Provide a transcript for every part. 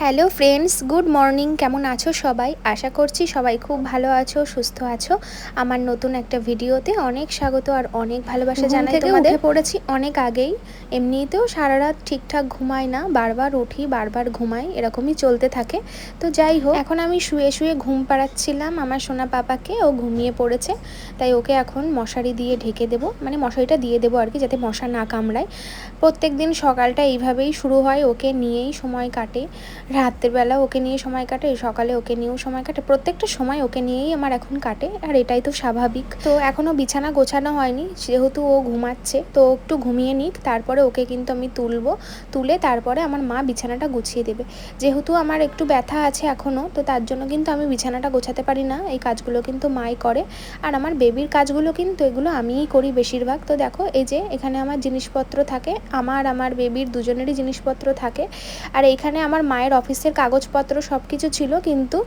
Hello friends, good morning. কেমন আছো সবাই? আশা করছি সবাই খুব ভালো আছো, সুস্থ আছো। আমার নতুন একটা ভিডিওতে অনেক স্বাগত আর অনেক ভালোবাসা জানাই তোমাদের। উঠে পড়েছি অনেক আগেই। এমনিতেও সারা রাত ঠিকঠাক ঘুমাই না, বারবার উঠি বারবার ঘুমাই, এরকমই চলতে থাকে। তো যাই হোক, এখন আমি শুয়ে শুয়ে ঘুম পাড়াচ্ছিলাম আমার সোনা পাপাকে। ও ঘুমিয়ে পড়েছে, তাই ওকে এখন মশারি দিয়ে ঢেকে দেবো, মানে মশারিটা দিয়ে দেবো আর কি, যাতে মশা না কামড়ায়। প্রত্যেক দিন সকালটা এইভাবেই শুরু হয়, ওকে নিয়েই সময় কাটে। রাত্রেবেলা ওকে নিয়ে সময় কাটে, সকালে ওকে নিয়েও সময় কাটে, প্রত্যেকটা সময় ওকে নিয়েই আমার এখন কাটে, আর এটাই তো স্বাভাবিক। তো এখনও বিছানা গোছানো হয়নি, যেহেতু ও ঘুমাচ্ছে, তো একটু ঘুমিয়ে নিক, তারপরে ওকে কিন্তু আমি তুলে তারপরে আমার মা বিছানাটা গুছিয়ে দেবে। যেহেতু আমার একটু ব্যথা আছে এখনও, তো তার জন্য কিন্তু আমি বিছানাটা গোছাতে পারি না, এই কাজগুলো কিন্তু মাই করে। আর আমার বেবির কাজগুলো কিন্তু এগুলো আমিই করি বেশিরভাগ। তো দেখো, এই যে এখানে আমার জিনিসপত্র থাকে, আমার বেবির দুজনেরই জিনিসপত্র থাকে। আর এইখানে আমার মায়ের অফিসের কাগজপত্র সব কিছু ছিল, কিন্তু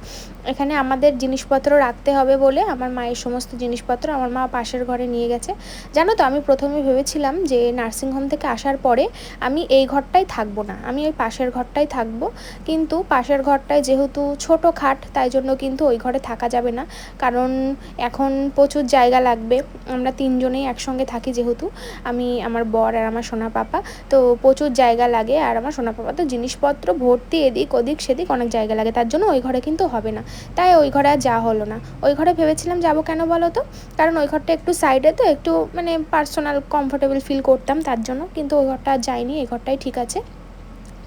এখানে আমাদের জিনিসপত্র রাখতে হবে বলে আমার মায়ের সমস্ত জিনিসপত্র আমার মা পাশের ঘরে নিয়ে গেছে। জানো তো, আমি প্রথমে ভেবেছিলাম যে নার্সিংহোম থেকে আসার পরে আমি এই ঘরটাই থাকবো না, আমি ওই পাশের ঘরটাই থাকবো। কিন্তু পাশের ঘরটায় যেহেতু ছোট খাট, তাই জন্য কিন্তু ওই ঘরে থাকা যাবে না, কারণ এখন প্রচুর জায়গা লাগবে। আমরা তিনজনেই একসঙ্গে থাকি, যেহেতু আমি, আমার বর আর আমার সোনা পাপা, তো প্রচুর জায়গা লাগে। আর আমার সোনা পাপা তো জিনিসপত্র ভর্তি, এদিক ওদিক সেদিক অনেক জায়গা লাগে, তার জন্য ওই ঘরে কিন্তু হবে না। তাই ওই ঘরে আর যাওয়া হলো না। ওই ঘরে ভেবেছিলাম যাবো, কেন বলো তো, কারণ ওই ঘরটা একটু সাইডে, তো একটু মানে পার্সোনাল কমফোর্টেবল ফিল করতাম তার জন্য, কিন্তু ওই ঘরটা আর যাইনি, এই ঘরটাই ঠিক আছে।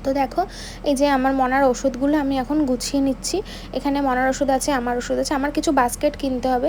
তো দেখো, এই যে আমার মনার ওষুধগুলো আমি এখন গুছিয়ে নিচ্ছি। এখানে মনার ওষুধ আছে, আমার ওষুধ আছে, আমার কিছু বাস্কেট কিনতে হবে,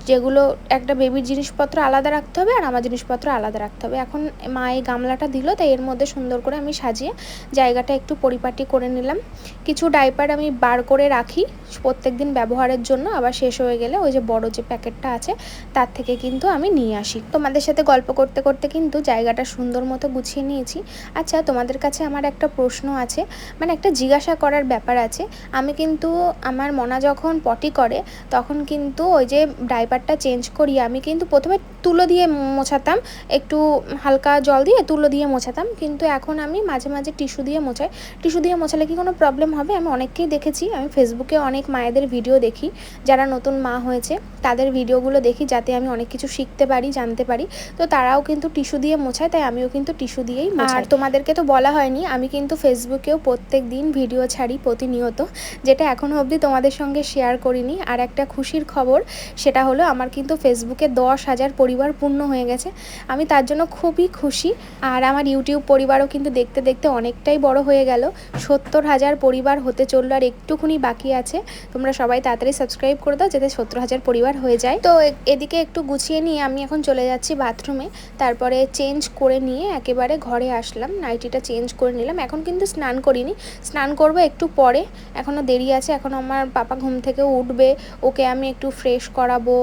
যেগুলো একটা বেবির জিনিসপত্র আলাদা রাখতে হবে আর আমার জিনিসপত্র আলাদা রাখতে হবে। এখন মা এই গামলাটা দিল, তাই এর মধ্যে সুন্দর করে আমি সাজিয়ে জায়গাটা একটু পরিপাটি করে নিলাম। কিছু ডাইপার আমি বার করে রাখি প্রত্যেক দিন ব্যবহারের জন্য, আবার শেষ হয়ে গেলে ওই যে বড় যে প্যাকেটটা আছে তার থেকে কিন্তু আমি নিয়ে আসি। তোমাদের সাথে গল্প করতে করতে কিন্তু জায়গাটা সুন্দর মতো গুছিয়ে নিয়েছি। আচ্ছা, তোমাদের কাছে আমার একটা প্রশ্ন আছে, মানে একটা জিজ্ঞাসা করার ব্যাপার আছে। আমি কিন্তু আমার মনা যখন পটি করে তখন কিন্তু ওই যে ডাইপারটা চেঞ্জ করি, আমি কিন্তু প্রথমে তুলো দিয়ে মোছাতাম, একটু হালকা জল দিয়ে তুলো দিয়ে মোছাতাম, কিন্তু এখন আমি মাঝে মাঝে টিস্যু দিয়ে মোছাই। টিস্যু দিয়ে মোছালে কি কোনো প্রবলেম হবে? আমি অনেককেই দেখেছি, আমি ফেসবুকে অনেক মায়েদের ভিডিও দেখি, যারা নতুন মা হয়েছে তাদের ভিডিওগুলো দেখি, যাতে আমি অনেক কিছু শিখতে পারি, জানতে পারি। তো তারাও কিন্তু টিস্যু দিয়ে মোছায়, তাই আমিও কিন্তু টিস্যু দিয়েই মোছাই। আর তোমাদেরকে তো বলা হয়নি, আমি কিন্তু ফেসবুকেও প্রত্যেক দিন ভিডিও ছাড়ি প্রতিনিয়ত, যেটা এখনও অবধি তোমাদের সঙ্গে শেয়ার করিনি। আর একটা খুশির খবর, সেটা হলো আমার কিন্তু ফেসবুকে 10,000 পরিবার পূর্ণ হয়ে গেছে। আমি তার জন্য খুবই খুশি। আর আমার ইউটিউব পরিবারও কিন্তু দেখতে দেখতে অনেকটাই বড় হয়ে গেল, 70,000 পরিবার হতে চললো, আর একটুখানি বাকি আছে। তোমরা সবাই তাড়াতাড়ি সাবস্ক্রাইব করে দাও, যাতে 70,000 পরিবার হয়ে যায়। তো এদিকে একটু গুছিয়ে নিয়ে আমি এখন চলে যাচ্ছি বাথরুমে, তারপরে চেঞ্জ করে নিয়ে একেবারে ঘরে আসলাম, নাইটিটা চেঞ্জ করে নিলাম। এখন কিন্তু স্নান করিনি, স্নান করব একটু পরে, এখনও দেরি আছে। এখন আমার পাপা ঘুম থেকে উঠবে, ওকে আমি একটু ফ্রেশ করাবো,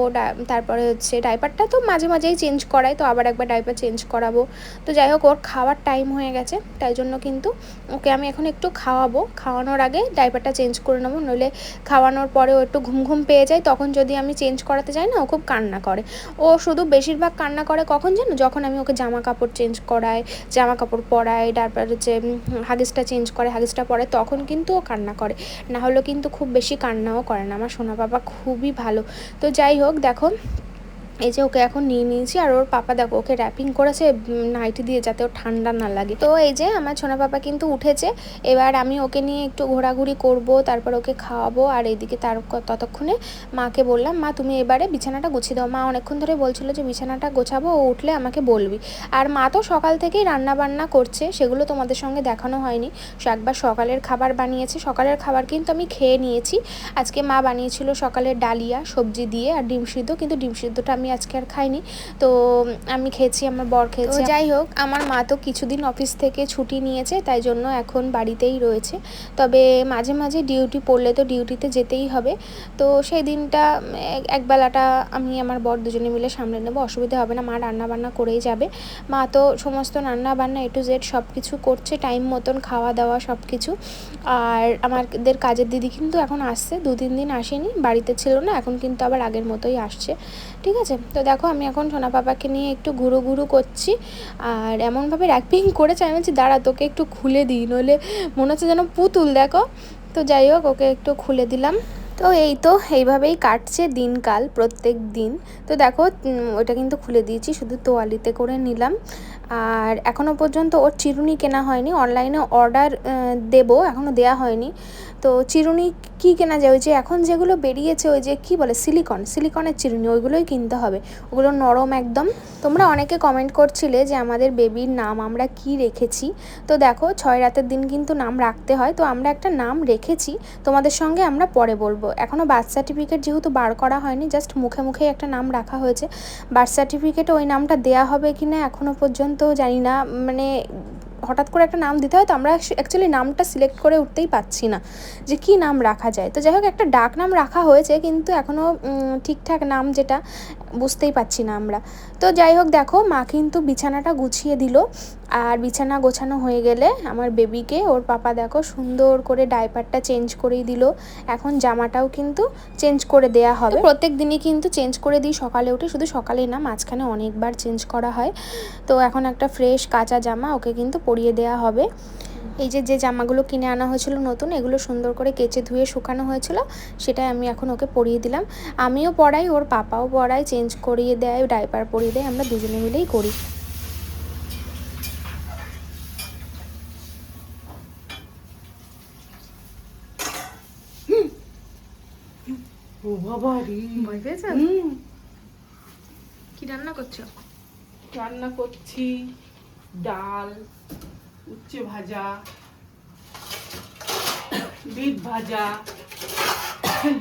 তারপরে হচ্ছে ডাইপারটা তো মাঝে মাঝেই চেঞ্জ করাই, তো আবার একবার ডাইপার চেঞ্জ করাবো। তো যাই হোক, ওর খাওয়ার টাইম হয়ে গেছে, তাই জন্য কিন্তু ওকে আমি এখন একটু খাওয়াবো, খাওয়ানোর আগে ডাইপারটা চেঞ্জ করে নেবো, নইলে খাওয়ানোর পরে ও একটু ঘুম ঘুম পেয়ে যায়, তখন যদি আমি চেঞ্জ করাতে যাই না, ও খুব কান্না করে। ও শুধু বেশিরভাগ কান্না করে কখন জানো, যখন আমি ওকে জামা কাপড় চেঞ্জ করাই, জামা কাপড় পরাই, তারপর হচ্ছে হাগিসটা চেঞ্জ করে, হাগিসটা পরে, তখন কিন্তু ও কান্না করে, না হলেও কিন্তু খুব বেশি কান্নাও করে না। আমার সোনা বাবা খুবই ভালো। তো যাই হোক, দেখো এই যে ওকে এখন নিয়ে নিয়েছি, আর ওর পাপা দেখো ওকে র্যাপিং করেছে নাইটি দিয়ে, যাতে ওর ঠান্ডা না লাগে। তো এই যে আমার সোনা পাপা কিন্তু উঠেছে, এবার আমি ওকে নিয়ে একটু ঘোরাঘুরি করব, তারপর ওকে খাওয়াবো। আর এইদিকে ততক্ষণে মাকে বললাম, মা তুমি এবারে বিছানাটা গুছিয়ে দাও। মা অনেকক্ষণ ধরে বলছিল যে বিছানাটা গোছাবো, ও উঠলে আমাকে বলবি। আর মা তো সকাল থেকেই রান্না বান্না করছে, সেগুলো তোমাদের সঙ্গে দেখানো হয়নি। একবার সকালের খাবার বানিয়েছে, সকালের খাবার কিন্তু আমি খেয়ে নিয়েছি। আজকে মা বানিয়েছিল সকালের ডালিয়া সবজি দিয়ে আর ডিম সিদ্ধ, কিন্তু ডিম সিদ্ধটা আমি আজকে আর খাইনি, তো আমি খেয়েছি, আমার বর খেয়েছে। যাই হোক, আমার মা তো কিছুদিন অফিস থেকে ছুটি নিয়েছে, তাই জন্য এখন বাড়িতেই রয়েছে। তবে মাঝে মাঝে ডিউটি পড়লে তো ডিউটিতে যেতেই হবে, তো সেই দিনটা একবেলাটা আমি আমার বর দুজনে মিলে সামলে নেবো, অসুবিধা হবে না, মা রান্না বান্না করেই যাবে। মা তো সমস্ত রান্না বান্না A to Z সব কিছু করছে, টাইম মতন খাওয়া দাওয়া সব কিছু। আর আমাদের কাজের দিদি কিন্তু এখন আসছে, 2-3 দিন আসেনি, বাড়িতে ছিল না, এখন কিন্তু আবার আগের মতোই আসছে। ঠিক আছে, তো দেখো আমি এখন সোনা পাপাকে নিয়ে একটু ঘুরু ঘুরু করছি, আর এমনভাবে র্যাপিং করেছে, আমি বলছি দাঁড়া তোকে একটু খুলে দিই, নইলে মনে হচ্ছে যেন পুতুল। দেখো তো যাই হোক, ওকে একটু খুলে দিলাম। তো এই তো এইভাবেই কাটছে দিনকাল, প্রত্যেক দিন। তো দেখো ওটা কিন্তু খুলে দিয়েছি, শুধু তোয়ালিতে করে নিলাম। আর এখনও পর্যন্ত ওর চিরুনি কেনা হয়নি, অনলাইনে অর্ডার দেবো, এখনও দেওয়া হয়নি। তো চিরুনি কি কেনা যায়, ওই যে এখন যেগুলো বেরিয়েছে ওই যে কি বলে সিলিকনের চিরুনি, ওইগুলোই কিনতে হবে। ওগুলো নরম একদম। তোমরা অনেকে কমেন্ট করছিলে যে আমাদের বেবির নাম আমরা কি রেখেছি। তো দেখো 6 রাতের দিন কিন্তু নাম রাখতে হয়, তো আমরা একটা নাম রেখেছি, তোমাদের সঙ্গে আমরা পরে বলবো। এখনও বার্থ সার্টিফিকেট যেহেতু বার করা হয়নি, জাস্ট মুখে মুখেই একটা নাম রাখা হয়েছে। বার্থ সার্টিফিকেটে ওই নামটা দেয়া হবে কি না এখনও পর্যন্ত জানি না, মানে হঠাৎ করে একটা নাম দিতে হয়, তো আমরা অ্যাকচুয়ালি নামটা সিলেক্ট করে উঠতেই পাচ্ছি না যে কি নাম রাখা যায়। তো যাই হোক, একটা ডাক নাম রাখা হয়েছে, কিন্তু এখনও ঠিকঠাক নাম যেটা বুঝতেই পারছি না আমরা। তো যাই হোক, দেখো মা কিন্তু বিছানাটা গুছিয়ে দিল। আর বিছানা গোছানো হয়ে গেলে আমার বেবিকে ওর পাপা দেখো সুন্দর করে ডাইপারটা চেঞ্জ করেই দিল। এখন জামাটাও কিন্তু চেঞ্জ করে দেয়া হবে। প্রত্যেক দিনই কিন্তু চেঞ্জ করে দিই সকালে উঠে, শুধু সকালেই না, মাঝখানে অনেকবার চেঞ্জ করা হয়। তো এখন একটা ফ্রেশ কাঁচা জামা ওকে কিন্তু পরিয়ে দেওয়া হবে। এই যে জামাগুলো কিনে আনা হয়েছিল নতুন, এগুলো সুন্দর করে কেচে ধুয়ে শুকানো হয়েছিল, সেটাই আমি এখন ওকে পরিয়ে দিলাম। আমিও পরাই, ওর পাপাও পরাই, চেঞ্জ করিয়ে দেয়, ডাইপার পরিয়ে দেয়, আমরা দুজনে মিলেই করি। ও বাবা রে, ভয় পেয়েছেন? কি রান্না করছো? রান্না করছি ডাল, উচ্ছে ভাজা, বিট ভাজা,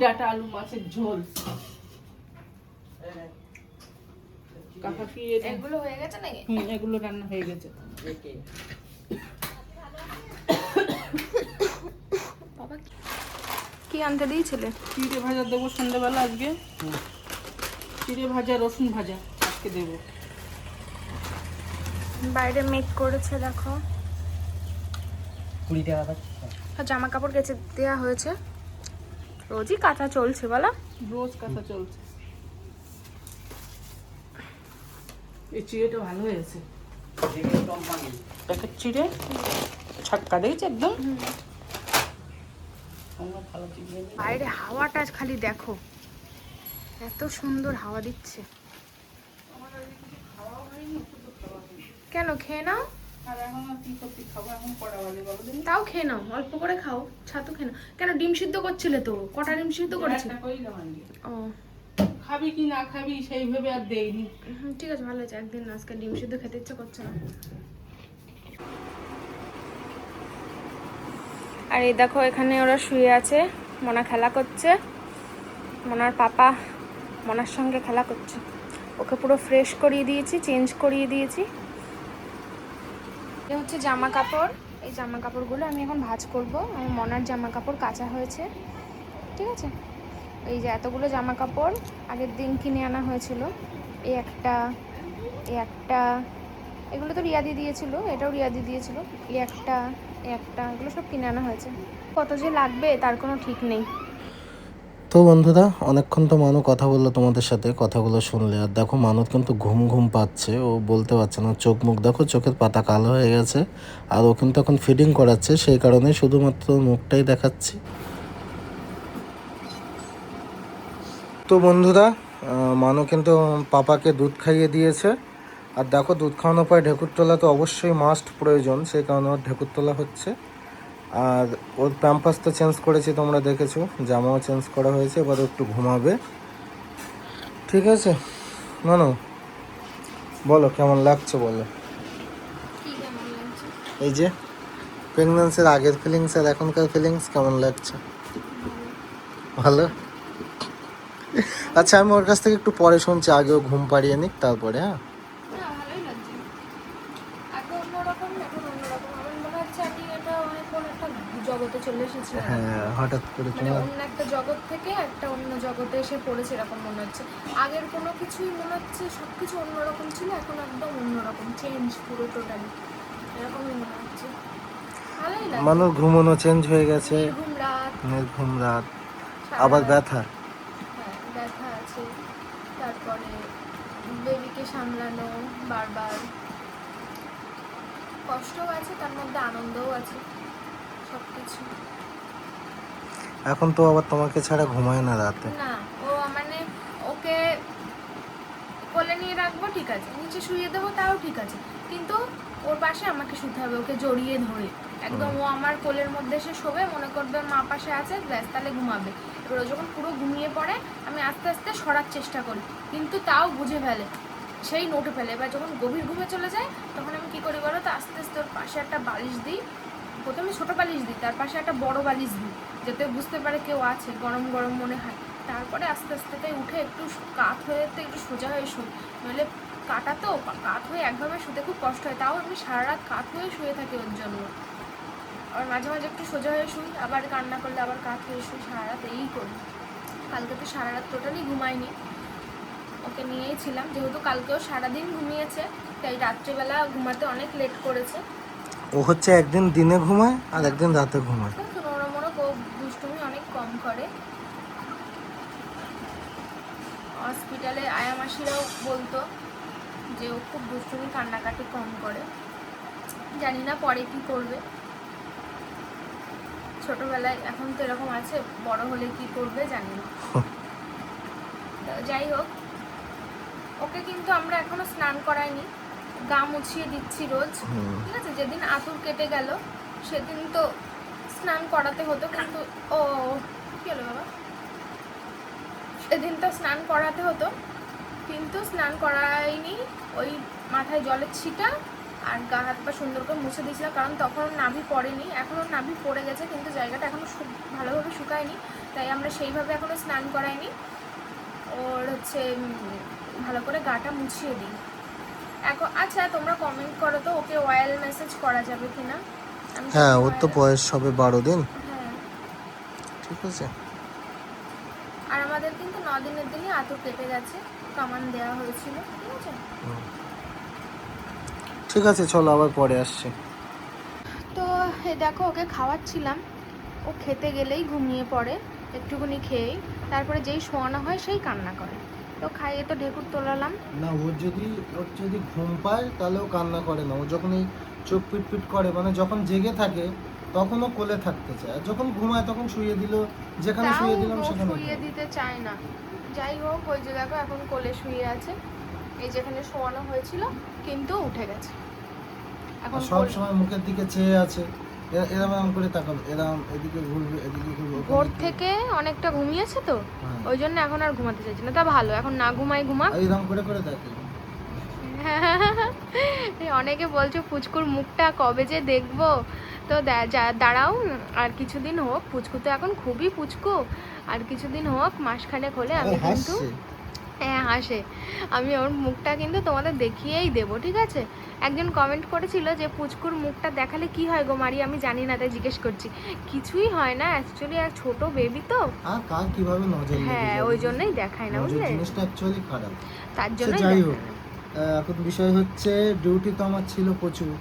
ডাটা আলু মাছের ঝোল। কাকা কি এগুলো হয়ে গেছে নাকি? এগুলো রান্না হয়ে গেছে। বাবা কি আনতে দিয়েছিলে? চিড়ে ভাজা দেবো সন্ধ্যাবেলা আজকে। চিড়ে ভাজা, রসুন ভাজা আজকে দেবো। বাইরে মেঘ করেছে দেখো। 20 টাকা। জামা কাপড় কেচে দেওয়া হয়েছে, রোজই কাঁচা চলছে বলো। রোজ কাঁচা চলছে। এই চিড়েটা ভালো হয়েছে, প্যাকেট চিড়ে, ছাক্কা দেখেছি একদম। বাইরে হাওয়াটা খালি দেখো, এত সুন্দর হাওয়া দিচ্ছে। কেন, খেয়ে নাও। আর এখন আর কি করতে খাবো, এখন কটা বাজে বলো দিন। তাও খেয়ে নাও, অল্প করে খাও, ছাতু খেয়ে নাও। কেন, ডিম সিদ্ধ করছিলে তো, কটা ডিম সিদ্ধ করেছিলে? ও খাবি কি না খাবি সেইভাবে আর দেইনি। ঠিক আছে, ভালো আছে। একদিন আজকে ডিম সিদ্ধ খেতে ইচ্ছা করছে না। আর এই দেখো এখানে ওরা শুয়ে আছে, মনা খেলা করছে, মনার পাপা মনার সঙ্গে খেলা করছে। ওকে পুরো ফ্রেশ করিয়ে দিয়েছি, চেঞ্জ করিয়ে দিয়েছি। এটা হচ্ছে জামা কাপড়, এই জামা কাপড়গুলো আমি এখন ভাঁজ করব। আমার মনার জামা কাপড় কাচা হয়েছে, ঠিক আছে। এই যে এতগুলো জামা কাপড় আগের দিন কিনে আনা হয়েছিল, এই একটা, এই একটা, এগুলো তো রিয়াদি দিয়েছিল, এটাও রিয়াদি দিয়েছিল, এই একটা, এই একটা, এগুলো সব কিনে আনা হয়েছে। কত যে লাগবে তার কোনো ঠিক নেই। তো বন্ধুরা, অনেকক্ষণ তো মানু কথা বললো তোমাদের সাথে, কথাগুলো শুনলে। আর দেখো মানু কিন্তু ঘুম ঘুম পাচ্ছে, ও বলতে পারছে না, চোখ মুখ দেখো, চোখের পাতা কালো হয়ে গেছে। আর ও কিন্তু এখন ফিডিং করাচ্ছে, সেই কারণে শুধুমাত্র মুখটাই দেখাচ্ছি। তো বন্ধুরা, মানু কিন্তু পাপাকে দুধ খাইয়ে দিয়েছে। আর দেখো দুধ খাওয়ানোর পরে ঢেকুর তোলা তো অবশ্যই মাস্ট প্রয়োজন, সেই কারণে ওর ঢেকুর তোলা হচ্ছে। আর ওর প্যাম্পাস তো চেঞ্জ করেছি, তোমরা দেখেছো, জামাও চেঞ্জ করা হয়েছে, এবার একটু ঘুমাবে, ঠিক আছে। মানু বলো কেমন লাগছে, বলো। এই যে প্রেগন্যান্সির আগের ফিলিংস আর এখনকার ফিলিংস কেমন লাগছে? ভালো। আচ্ছা, আমি ওর কাছ থেকে একটু পরে শুনছি, আগেও ঘুম পাড়িয়ে নিক তারপরে। হ্যাঁ, ভালোই লাগছে। আগে অন্যরকম, এখন অন্যরকম। আমার মনে হচ্ছে আমি এটা অনেক কোন একটা জগতে চলে এসেছি। হ্যাঁ, হঠাৎ করে মানে তোমার অন্য একটা জগৎ থেকে একটা অন্য জগতে এসে পড়েছে, এরকম মনে হচ্ছে। আগের কোনো কিছুই মনে হচ্ছে সব কিছু অন্যরকম ছিল, এখন একদম অন্যরকম, চেঞ্জ পুরো টোটালি, এরকমই মনে হচ্ছে। ভালোই লাগে। মানুষ ঘুমানো চেঞ্জ হয়ে গেছে, ঘুম রাত, নির্ঘুম রাত, সারা আবার রাত। ব্যথা। হ্যাঁ, ব্যথা আছে, তারপরে বেবিকে সামলানো বারবার, কষ্টও আছে, তার মধ্যে আনন্দও আছে, সব কিছু। এখন তো আবার তোমাকে ছাড়া ঘুমায় না রাতে। না, ও মানে ওকে কোলে নিয়ে রাখবো ঠিক আছে, নিচে শুয়ে দেবো তাও ঠিক আছে, কিন্তু ওর পাশে আমাকে শুতে হবে, ওকে জড়িয়ে ধরে একদম। ও আমার কোলের মধ্যে এসে শোবে, মনে করবে মা পাশে আছে, ব্যাস তাহলে ঘুমাবে। এবার ও যখন পুরো ঘুমিয়ে পড়ে আমি আস্তে আস্তে সরার চেষ্টা করি, কিন্তু তাও বুঝে ফেলে, সেই নোটে ফেলে। এবার যখন গভীর ঘুমে চলে যায় তখন আমি কী করি বলো তো, আস্তে আস্তে ওর পাশে একটা বালিশ দিই। প্রথমে ছোটো বালিশ দিই, তার পাশে একটা বড় বালিশ দিই, যাতে বুঝতে পারে কেউ আছে, গরম গরম মনে হয়। তারপরে আস্তে আস্তে তাই উঠে একটু কাত হয়ে একটু সোজা হয়ে শুই, নইলে কাটা তো কাত হয়ে একভাবে শুতে খুব কষ্ট হয়। তাও আমি সারা রাত কাত হয়ে শুয়ে থাকি ওর জন্য। আবার মাঝে মাঝে একটু সোজা হয়ে শুই, আবার কান্না করলে আবার কাত হয়ে শুই, সারা রাত এই করি। কালকে তো সারা রাত টোটালি ঘুমাইনি, ওকে নিয়েই ছিলাম, যেহেতু কালকেও সারাদিন ঘুমিয়েছে তাই রাত্রিবেলা ঘুমাতে অনেক লেট করেছে। ও হচ্ছে একদিন দিনে ঘুমায় আর একদিন রাতে ঘুমায়। নরমরক ও দুষ্টুমি অনেক কম করে। হসপিটালে আয়া মাসিরাও বলতো যে ও খুব দুষ্টুমি কান্নাকাটি কম করে। জানি না পরে কি করবে, ছোটবেলায় এখন তো এরকম আছে, বড় হলে কি করবে জানি না। তো যাই হোক, ওকে কিন্তু আমরা এখনো স্নান করাইনি, গা মুছিয়ে দিচ্ছি রোজ, ঠিক আছে। যেদিন আঁতুড় কেটে গেল সেদিন তো স্নান করাতে হতো, কিন্তু ও কি হলো বাবা, সেদিন তো স্নান করাতে হতো কিন্তু স্নান করাইনি। ওই মাথায় জলের ছিটা আর গা হাত পা সুন্দর করে মুছে দিয়েছিলাম, কারণ তখন ওর নাভি পড়েনি, এখন ওর নাভি পড়ে গেছে কিন্তু জায়গাটা এখনও ভালোভাবে শুকায়নি, তাই আমরা সেইভাবে এখনও স্নান করাইনি। ওর হচ্ছে ভালো করে গাটা মুছিয়ে দিই এখন। আচ্ছা তোমরা কমেন্ট করো তো, ওকে অয়েল ম্যাসাজ করা যাবে কিনা? হ্যাঁ, ওর তো বয়স হবে 12 দিন। হ্যাঁ ঠিক আছে। আর আমাদের কিন্তু 9 দিনের দিনই আঁতুড় কেটে গেছে, কামান দেওয়া হয়েছিল, ঠিক আছে। ঠিক আছে, চলো আবার পরে আসছি। তো দেখো ওকে খাওয়াচ্ছিলাম, ও খেতে গেলেই ঘুমিয়ে পড়ে, একটুখানি খেয়েই, তারপরে যেই শোয়ানো হয় সেই কান্না করে। তো খাইয়ে তো ঢেকুর তোলালাম। না, ওর যদি ঘুম পায় তাহলে ও কান্না করে না। ও যখন এই চোখ পিটপিট করে, মানে যখন জেগে থাকে তখন ও কোলে থাকতে চায়, আর যখন ঘুমায় তখন শুয়ে দিল, যেখানে তাও শুয়ে দিলাম ও সেখানে শুয়ে দিতে চায় না। যাই হোক, ওই যে দেখো এখন কোলে শুয়ে আছে, এই যেখানে শোয়ানো হয়েছিল, কিন্তু উঠে গেছে এখন। সব সময় মুখের দিকে চেয়ে আছে, এরম করে তাকাবে, এরম এদিকে ঘুরবে এদিকে ঘুরবে। ভোর থেকে অনেকটা ঘুমিয়েছে তো, ওই জন্য এখন আর ঘুমাতে চাইছে না। তা ভালো, এখন না ঘুমাই ঘুমা। এরম করে করে দেখে। অনেকে বলছো পুচকুর মুখটা কবে যে দেখবো, তো দাঁড়াও আর কিছুদিন হোক। পুচকু তো এখন খুবই পুচকু, আর কিছুদিন হোক, মাসখানেক হলে আমি কিন্তু, হ্যাঁ হাসে, আমি ওর মুখটা কিন্তু তোমাদের দেখিয়েই দেবো, ঠিক আছে। একজন কমেন্ট করেছিল যে পুচকুর মুখটা দেখালে কি হয় গো মারি, আমি জানি না তাই জিজ্ঞেস করছি। কিছুই হয় না অ্যাকচুয়ালি, আর ছোট বেবি তো, আর কার কিভাবে নজর লেগে হ্যাঁ যাবে, ওই জন্যই দেখায় না, বুঝলে, জিনিসটা অ্যাকচুয়ালি খারাপ। তার জন্যই যাই দেখায় হোক, না। এখন বিষয় হচ্ছে ডিউটি তো আমার ছিল প্রচুর।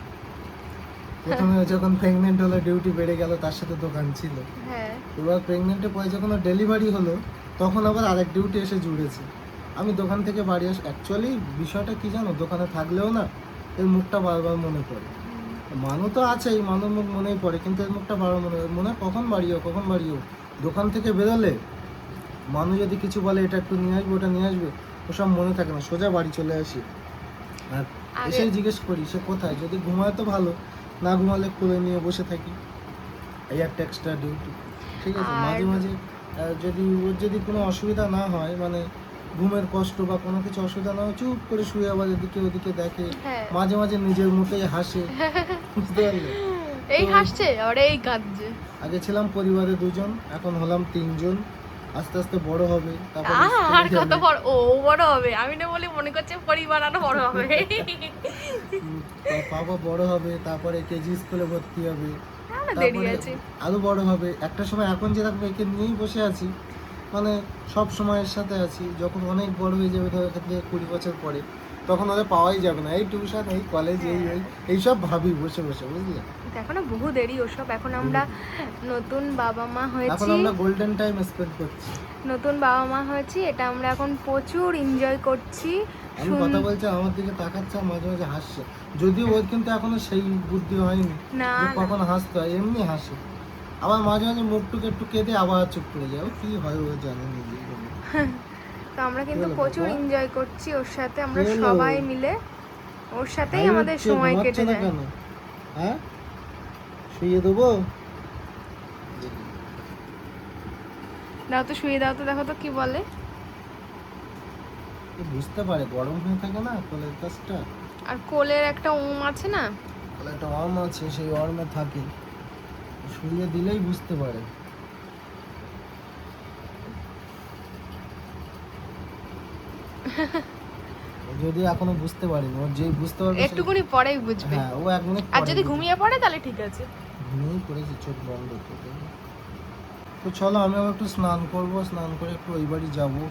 প্রথমে যখন প্রেগনেন্ট হলো ডিউটি বেড়ে গেল, তার সাথে দোকান ছিল। হ্যাঁ এবার প্রেগনেন্টের পরে যখন ডেলিভারি হলো তখন আবার আরেক ডিউটি এসে জুড়েছে। আমি দোকান থেকে বাড়ি অ্যাকচুয়ালি বিষয়টা কি জানো, দোকানে থাকলেও না এর মুখটা বারবার মনে পড়ে। মানু তো আছেই, মানুর মুখ মনেই পড়ে, কিন্তু এর মুখটা বারবার মনে হয় কখন বাড়িও। দোকান থেকে বেরোলে মানু যদি কিছু বলে এটা একটু নিয়ে আসবে ওটা নিয়ে আসবে, ওসব মনে থাকে না, সোজা বাড়ি চলে আসি। আর এসেই জিজ্ঞেস করি সে কোথায়, যদি ঘুমায় তো ভালো, না ঘুমালে কোলে নিয়ে বসে থাকি, এই একটা এক্সট্রা ডিউটি। ঠিক আছে, মাঝে মাঝে যদি কোনো অসুবিধা না হয়, মানে ঘুমের কষ্ট বা কোনো কিছু অসুবিধা না হয়, চুপ করে শুয়ে আবার এদিকে ওদিকে দেখে, মাঝে মাঝে নিজের মুখেই হাসে, বুঝতে পারলে। এই হাসছে আর এই কাঁদছে। আগে ছিলাম পরিবারে 2 জন, এখন হলাম 3 জন। আস্তে আস্তে বড় হবে, তারপর আর কত বড় ও বড় হবে, আমি না বলি মনে করছে পরিবার আরো বড় হবে। বাবা বড় হবে, তারপরে কেজি স্কুলে ভর্তি হবে, দেরি আছে, আরো বড় হবে। একটা সময় এখন যেরকম একে নিয়েই বসে আছি, মানে সব সময়ের সাথে আছি, যখন অনেক বড় হয়ে যাবে, ধরো এখান থেকে 20 বছর পরে, তখন ওদের পাওয়াই যাবে না, এই টিউশন এই কলেজ এইসব ভাবি বসে বসে, বুঝলে। এখনো বহু দেরি ওসব, এখন আমরা নতুন বাবা মা হয়েছি, এখন আমরা গোল্ডেন টাইম স্পেন্ড করছি, নতুন বাবা মা হয়েছি, এটা আমরা এখন প্রচুর এনজয় করছি। আমি কথা বলছি আমার দিকে তাকাচ্ছে আর মাঝে মাঝে হাসছে, যদিও ওর কিন্তু এখনো সেই বুদ্ধি হয়নি না যে কখন হাসতে হয়, এমনি হাসে। আবার মাঝে মাঝে মুখটুক একটু কেঁদে আবার চুপ করে যাও, কি হয় ও জানে নিজেই। তো আমরা কিন্তু কি হলো প্রচুর বাবা? এনজয় করছি ওর সাথে, আমরা কি হলো? সবাই মিলে ওর সাথেই হাই আমাদের হচ্ছে, সময় ঘুমাচ্ছ কেটে না যায়। কেন? হ্যাঁ, শুইয়ে দেবো? দাও তো, শুয়ে দাও তো, দেখো তো কি বলে। এ বুঝতে পারে গরম হয়ে থাকে না কোলের কাছটা, আর কোলের একটা ওম আছে না, কোলে একটা ওয়ার্ম আছে, সেই ওয়ার্মে থাকে, শুইয়ে দিলেই বুঝতে পারে। ও যদি এখনো বুঝতে পারেনি, ও যেই বুঝতে পারবে একটুকুনি পরেই বুঝবে। হ্যাঁ, ও 1 মিনিট আর পরে যদি বুঝবে। ঘুমিয়ে পড়ে তাহলে ঠিক আছে। ঘুমিয়ে পড়েছে, চোখ বন্ধ করে। তো চলো আমি আবার একটু স্নান করব, স্নান করে একটু ওই বাড়ি যাবো,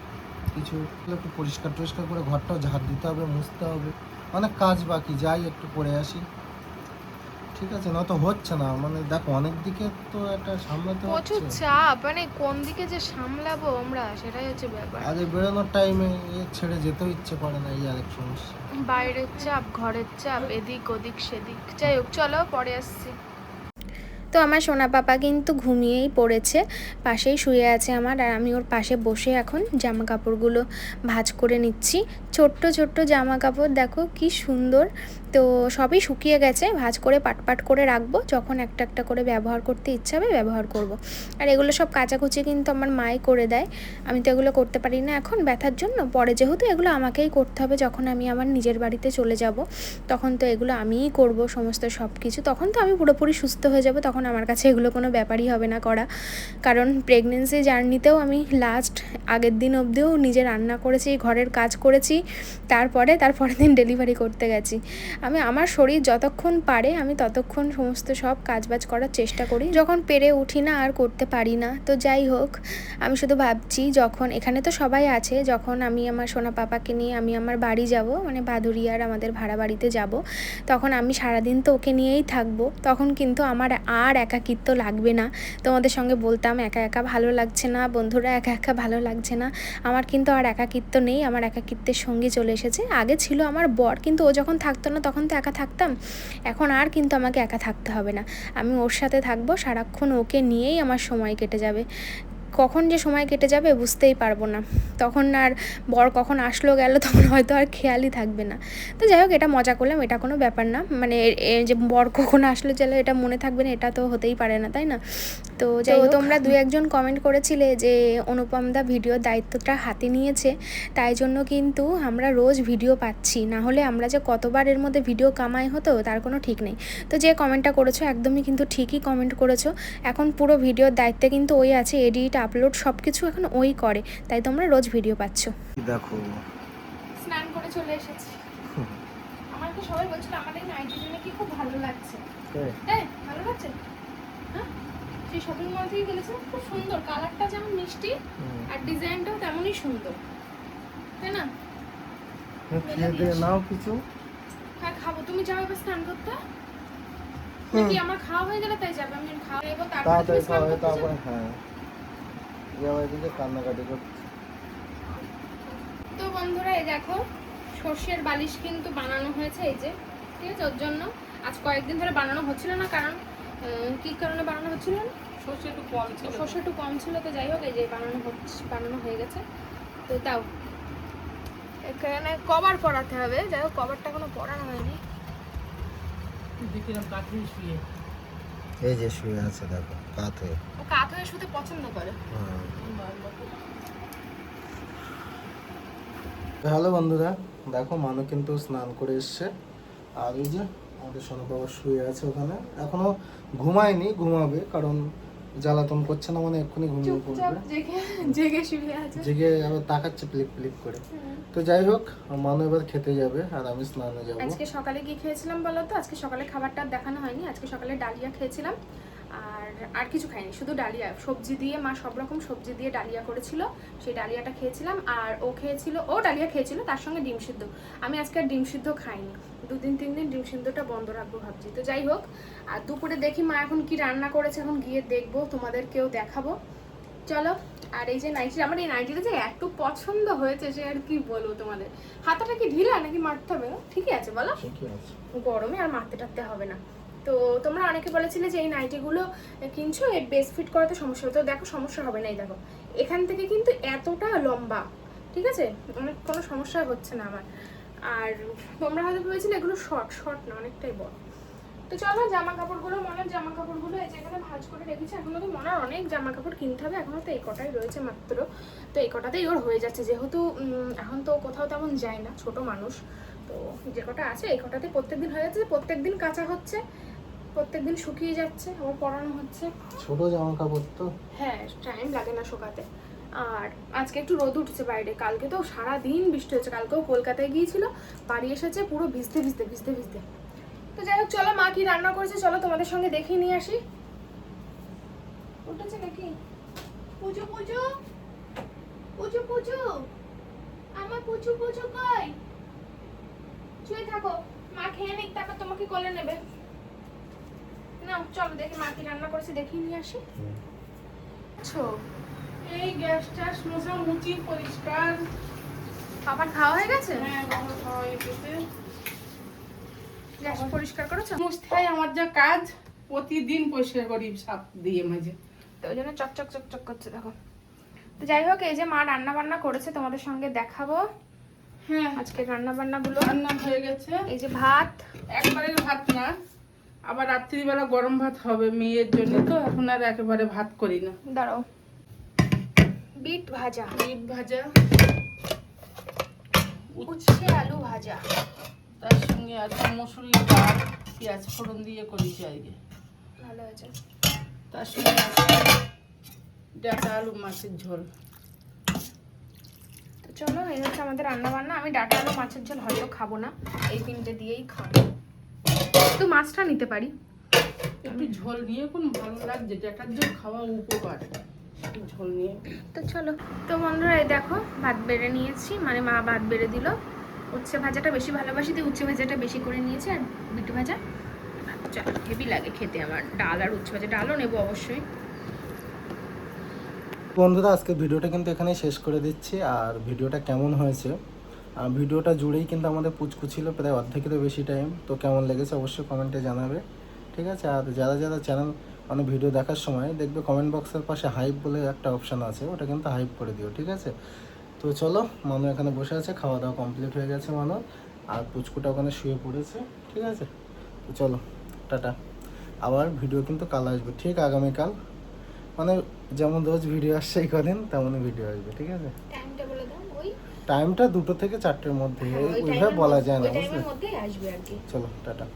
কিছু একটু পরিষ্কার টরিষ্কার করে ঘরটাও ঝাড় দিতে হবে, মুছতে হবে, অনেক কাজ বাকি, যাই একটু করে আসি। ঠিক আছে, না তো হচ্ছে না, মানে দেখো অনেক দিকে তো এটা সামলাতে প্রচুর হচ্ছে। চাপ, মানে কোন দিকে যে সামলাবো আমরা সেটাই হচ্ছে ব্যাপার। আগে বেরোনোর টাইমে ছেড়ে যেতেও ইচ্ছে করে না, এই আরেক সমস্যা। বাইরের চাপ, ঘরের চাপ, এদিক ওদিক সেদিক। যাই হোক, চলো পরে আসছি। তো আমার সোনা পাপা কিন্তু ঘুমিয়েই পড়েছে, পাশেই শুয়ে আছে আমার, আর আমি ওর পাশে বসে এখন জামা কাপড়গুলো ভাঁজ করে নিচ্ছি। ছোট্ট ছোট্ট জামা কাপড় দেখো কি সুন্দর। তো সবই শুকিয়ে গেছে, ভাঁজ করে পাট করে রাখবো, যখন একটা একটা করে ব্যবহার করতে ইচ্ছা হবে ব্যবহার করব। আর এগুলো সব কাচাকুচি কিন্তু আমার মাই করে দেয়, আমি তো এগুলো করতে পারি না এখন ব্যথার জন্য। পরে যেহেতু এগুলো আমাকেই করতে হবে, যখন আমি আমার নিজের বাড়িতে চলে যাব তখন তো এগুলো আমিই করব সমস্ত সব কিছু, তখন তো আমি পুরোপুরি সুস্থ হয়ে যাব, তখন আমার কাছে এগুলো কোনো ব্যাপারই হবে না করা। কারণ প্রেগনেন্সি জার্নিতেও আমি লাস্ট আগের দিন অবধিও নিজে রান্না করেছি, ঘরের কাজ করেছি, তারপরের দিন ডেলিভারি করতে গেছি। আমি আমার শরীর যতক্ষণ পারে আমি ততক্ষণ সমস্ত সব কাজবাজ করার চেষ্টা করি, যখন পেরে উঠি না আর করতে পারি না। তো যাই হোক, আমি শুধু ভাবছি যখন এখানে তো সবাই আছে, যখন আমি আমার সোনা পাপাকে নিয়ে আমি আমার বাড়ি যাব, মানে ভাদুরিয়ার আমাদের ভাড়া বাড়িতে যাব, তখন আমি সারাদিন তো ওকে নিয়েই থাকবো, তখন কিন্তু আমার আর একাকিত্ব লাগবে না। তোমাদের সঙ্গে বলতাম একা একা ভালো লাগছে না বন্ধুরা, একা একা ভালো লাগছে না, আমার কিন্তু আর একাকিত্ব নেই, আমার একাকিত্বের সঙ্গী চলে এসেছে। আগে ছিল আমার বর, কিন্তু ও যখন থাকতো না তখন তো একা থাকতাম, এখন আর কিন্তু আমাকে একা থাকতে হবে না, আমি ওর সাথে থাকবো সারাক্ষণ, ওকে নিয়েই আমার সময় কেটে যাবে। কখন যে সময় কেটে যাবে বুঝতেই পারবো না, তখন আর বর কখন আসলো গেল তখন হয়তো আর খেয়ালই থাকবে না। তো যাই হোক, এটা মজা করলাম, এটা কোনো ব্যাপার না, মানে যে বর কখন আসলো গেল এটা মনে থাকবে না, এটা তো হতেই পারে না, তাই না? তো যাই হোক, তোমরা 2-1জন কমেন্ট করেছিলে যে অনুপম দা ভিডিওর দায়িত্বটা হাতে নিয়েছে, তাই জন্য কিন্তু আমরা রোজ ভিডিও পাচ্ছি, না হলে আমরা যে কতবার এর মধ্যে ভিডিও কামাই হতো তার কোনো ঠিক নেই। তো যে কমেন্টটা করেছো একদমই কিন্তু ঠিকই কমেন্ট করেছো, এখন পুরো ভিডিওর দায়িত্বে কিন্তু ওই আছে, এডিট আপলোড সব কিছু এখন ওই করে, তাই তোমরা রোজ ভিডিও পাচ্ছ। দেখো স্নান করে চলে এসেছি, আমার তো সবাই বলছিল আমার এই নাইটি জন্য কি খুব ভালো লাগছে। হ্যাঁ ভালো লাগছে, হ্যাঁ সেই শপিং মল থেকে কিনেছিলাম, খুব সুন্দর, কালারটা যেমন মিষ্টি আর ডিজাইনটাও তেমনই সুন্দর, তাই না? খেয়ে নাও কিছু। হ্যাঁ খাবো, তুমি যাও এবার স্নান করতে, নাকি আমার খাওয়া হয়ে গেলে তাই যাবে? আমি খাওয়া এবার তারপরে তুমি স্নান করতে যাবে। তারপরে হ্যাঁ, যাও এদিকে কান্নাকাটি করছে। তো বন্ধুরা এই দেখো সর্ষের বালিশ কিন্তু বানানো হয়েছে, এই যে ঠিক আছে, ওর জন্য আজ কয়েকদিন ধরে বানানো হচ্ছিল না, কারণ কি কারণে বানানো হচ্ছিল না, সর্ষে একটু কম ছিল। সর্ষে একটু কম ছিল। তো যাই হোক, এই যে বানানো হয়ে গেছে। তো তাও এখানে কভার পরাতে হবে, যাই হোক কভারটা এখনো পরানো হয়নি। দেখলাম কাঠি শুয়ে। এই যে শুয়ে আছে দেখো, কাত হয়ে। ও কাত হয়ে শুতে পছন্দ করে। হ্যালো বন্ধুরা, দেখো মানু কিন্তু স্নান করে এসছে, আর এই যে আমাদের সোনা বাবা শুয়ে আছে ওখানে, এখনো ঘুমায়নি, ঘুমাবে, কারণ জ্বালাতন করছে না, মানে এক্ষুনি ঘুমিয়ে চুপচাপ পড়বে, জেগে শুয়ে আছে। জেগে আবার তাকাচ্ছে প্লিক প্লিক করে। তো যাই হোক, মানু এবার খেতে যাবে আর আমি স্নানে যাবো। আজকে সকালে কি খেয়েছিলাম বলো তো? আজকে সকালে খাবারটা দেখানো হয়নি, আজকে সকালে ডালিয়া খেয়েছিলাম, আর কিছু খাইনি, শুধু ডালিয়া, সবজি দিয়ে, মা সব রকম সবজি দিয়ে ডালিয়া করেছিল, সেই ডালিয়াটা খেয়েছিলাম। আর ও ডালিয়া খেয়েছিল, তার সঙ্গে ডিম সিদ্ধ। আমি আজকে আর ডিম সিদ্ধ খাইনি, 2-3 দিন ডিম সিদ্ধটা বন্ধ রাখবো ভাবছি। তো যাই হোক, আর দুপুরে দেখি মা এখন কি রান্না করেছে, এখন গিয়ে দেখবো, তোমাদেরকেও দেখাবো, চলো। আর এই যে নাইটি, আমার এই নাইটিটা যে এত পছন্দ হয়েছে সে আর কি বলবো তোমাদের। হাতাটা কি ঢিলা নাকি মারতে হবে? ঠিকই আছে বলো, ঠিকই আছে, গরমে আর মারতে টারতে হবে না। তো তোমরা অনেকে বলেছিলে যে এই নাইটিগুলো কিনছো এর বেস্ট ফিট করাতে সমস্যা হবে, তো দেখো সমস্যা হবে না। এই দেখো এখান থেকে কিন্তু এতটা লম্বা, ঠিক আছে, অনেক কোনো সমস্যা হচ্ছে না আমার। আর তোমরা হয়তো ভেবেছিলে এগুলো শর্ট না, অনেকটাই বড়। তো চলো জামা কাপড়গুলো, মনের জামা কাপড়গুলো এই যে এখানে ভাঁজ করে রেখেছি। এখনো তো মনের অনেক জামা কাপড় কিনতে হবে, এখনো তো এই কটাই রয়েছে মাত্র। তো এই কটাতেই ওর হয়ে যাচ্ছে, যেহেতু এখন তো কোথাও তেমন যায় না, ছোট মানুষ, তো যে কটা আছে এই কটাতে প্রত্যেকদিন হয়ে যাচ্ছে। প্রত্যেকদিন কাঁচা হচ্ছে, প্রত্যেকদিন শুকিয়ে যাচ্ছে, আবার পরানো হচ্ছে। ছোট জামা কাপড় তো, হ্যাঁ টাইম লাগে না শুকাতে। আর আজকে একটু রোদ উঠছে বাইরে, কালকে তো সারা দিন বৃষ্টি হচ্ছে। কালকেও কলকাতায় গিয়েছিল, বাড়ি এসেছে পুরো ভিজতে ভিজতে ভিজতে ভিজতে। তো যাই হোক চলো, মা কি রান্না করেছে চলো তোমাদের সঙ্গে দেখিয়ে নিয়ে আসি। উঠেছে নাকি? পুজো পুজো পুজো পুজো, আমার পুজো পুজো কই? শুয়ে থাকো, মা খেয়ে নিক, তারপর তোমাকে কোলে নেবে। না চলো দেখি মা কি রান্না করেছে দেখিয়ে নিয়ে আসি। আচ্ছা এই গ্যাসটা মশা মুচি পরিষ্কার। বাবার খাওয়া হয়ে গেছে? হ্যাঁ বাবা খাওয়া হয়ে গেছে। গ্যাস পরিষ্কার করেছো? মুছতেই আমার যা কাজ, প্রতিদিন পরিষ্কার করি সাপ দিয়ে মাঝে। তো ওই জন্য চকচক চকচক করছে দেখো। তো যাই হোক এই যে মা রান্না বান্না করেছে, তোমাদের সঙ্গে দেখাবো হ্যাঁ আজকে রান্না বান্না গুলো। রান্না হয়ে গেছে। এই যে ভাত, একবারে ভাত না, আবার রাত্রিবেলা গরম ভাত হবে মেয়ের জন্য, তো এখন আর একেবারে ভাত করি না। দাঁড়াও, বিট ভাজা, বিট ভাজা, উচ্ছে আলু ভাজা, তার সঙ্গে আছে মসুরি ডাল, পেঁয়াজ ফোড়ন দিয়ে করেছি আজকে। ভালো হয়েছে। তার সঙ্গে আছে ডাঁটা আলু মাছের ঝোল। তো চলো এই হচ্ছে আমাদের রান্না বান্না। আমি ডাঁটা আলু মাছের ঝোল হয়তো খাবো না, এই তিনটে দিয়েই খাবো। তো মাছটা নিতে পারি। একটু ঝোল নিয়ে কোন ভালো লাগছে, ডাঁটার ঝোল খাওয়া উপকার, একটু ঝোল নিয়ে। তো চলো, তো বন্ধুরা এই দেখো ভাত বেড়ে নিয়েছি, মানে মা ভাত বেড়ে দিল। উচ্ছে ভাজাটা বেশি ভালোবাসি, তো উচ্ছে ভাজাটা বেশি করে নিয়েছি, আর বিট ভাজা। চলো হেভি লাগে খেতে আমার ডাল আর উচ্ছে ভাজা, ডালও নেবো অবশ্যই। বন্ধুরা আজকে ভিডিওটা কিন্তু এখানেই শেষ করে দিচ্ছি। আর ভিডিওটা কেমন হয়েছে, ভিডিওটা জুড়েই কিন্তু আমাদের পুচকু ছিল প্রায় অর্ধেকেরও বেশি টাইম। তো কেমন লেগেছে অবশ্যই কমেন্টে জানাবে, ঠিক আছে। আর যারা যারা চ্যানেল মানে ভিডিও দেখার সময় দেখবে কমেন্ট বক্সের পাশে হাইপ বলে একটা অপশান আছে, ওটা কিন্তু হাইপ করে দিও, ঠিক আছে। তো চলো, মানু এখানে বসে আছে, খাওয়া দাওয়া কমপ্লিট হয়ে গেছে মানু, আর পুচকুটা ওখানে শুয়ে পড়েছে, ঠিক আছে। তো চলো টাটা। আবার ভিডিও কিন্তু কাল আসবে, ঠিক আগামীকাল, মানে যেমন রোজ ভিডিও আসছে এই কদিন তেমনই ভিডিও আসবে, ঠিক আছে। টাইমটা বলে দাও। ওই টাইমটা 2টো থেকে 4টের মধ্যে, ওই ওইভাবে বলা যায় না, টাইমের বুঝলে। মধ্যেই আসবে আর কি। চলো টাটা।